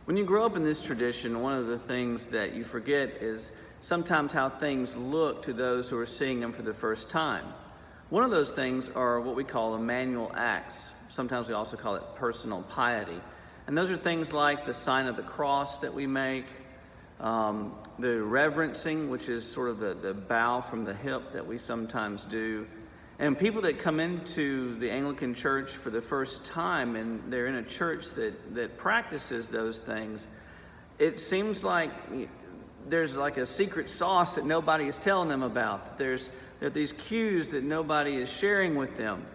When you grow up in this tradition, one of the things that you forget is sometimes how things look to those who are seeing them for the first time. One of those things are what we call manual acts. Sometimes we also call it personal piety. And those are things like the sign of the cross that we make, the reverencing, which is sort of the bow from the hip that we sometimes do. And people that come into the Anglican church for the first time and they're in a church that practices those things, it seems like there's like a secret sauce that nobody is telling them about. There are these cues that nobody is sharing with them.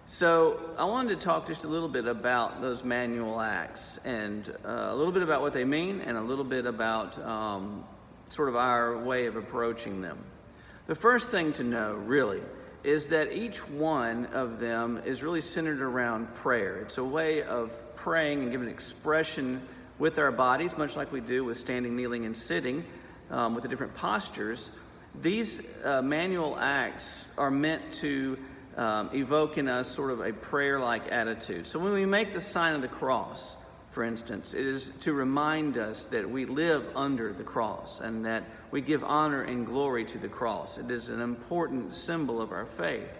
So I wanted to talk just a little bit about those manual acts and a little bit about what they mean and a little bit about sort of our way of approaching them. The first thing to know, really, is that each one of them is really centered around prayer. It's a way of praying and giving expression with our bodies, much like we do with standing, kneeling, and sitting, with the different postures. These manual acts are meant to evoke in us sort of a prayer-like attitude. So when we make the sign of the cross, for instance, it is to remind us that we live under the cross and that we give honor and glory to the cross. It is an important symbol of our faith.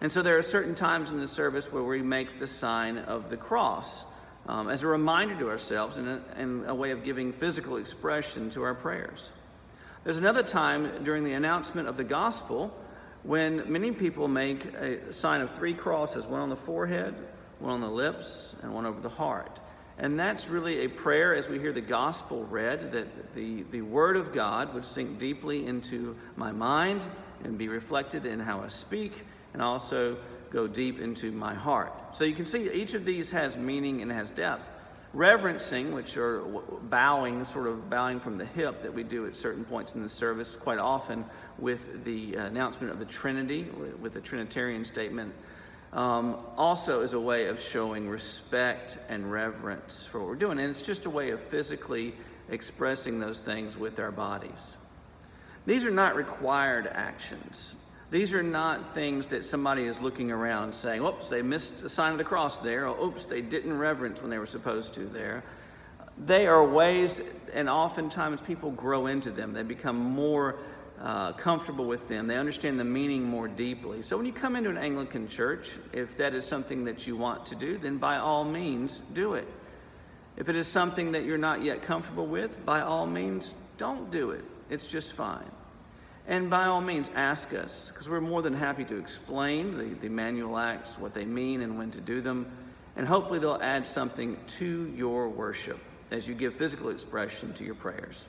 And so there are certain times in the service where we make the sign of the cross as a reminder to ourselves and a way of giving physical expression to our prayers. There's another time during the announcement of the gospel when many people make a sign of 3 crosses, one on the forehead, one on the lips, and one over the heart. And that's really a prayer as we hear the gospel read, that the word of God would sink deeply into my mind and be reflected in how I speak, and also go deep into my heart. So you can see each of these has meaning and has depth. Reverencing, which are bowing, sort of bowing from the hip that we do at certain points in the service, quite often with the announcement of the Trinity, with the Trinitarian statement, also is a way of showing respect and reverence for what we're doing. And it's just a way of physically expressing those things with our bodies. These are not required actions. These are not things that somebody is looking around saying, oops, they missed the sign of the cross there, or oops, they didn't reverence when they were supposed to there. They are ways, and oftentimes people grow into them. They become more comfortable with them. They understand the meaning more deeply. So when you come into an Anglican church, if that is something that you want to do, then by all means, do it. If it is something that you're not yet comfortable with, by all means, don't do it. It's just fine. And by all means, ask us, because we're more than happy to explain the manual acts, what they mean and when to do them, and hopefully they'll add something to your worship as you give physical expression to your prayers.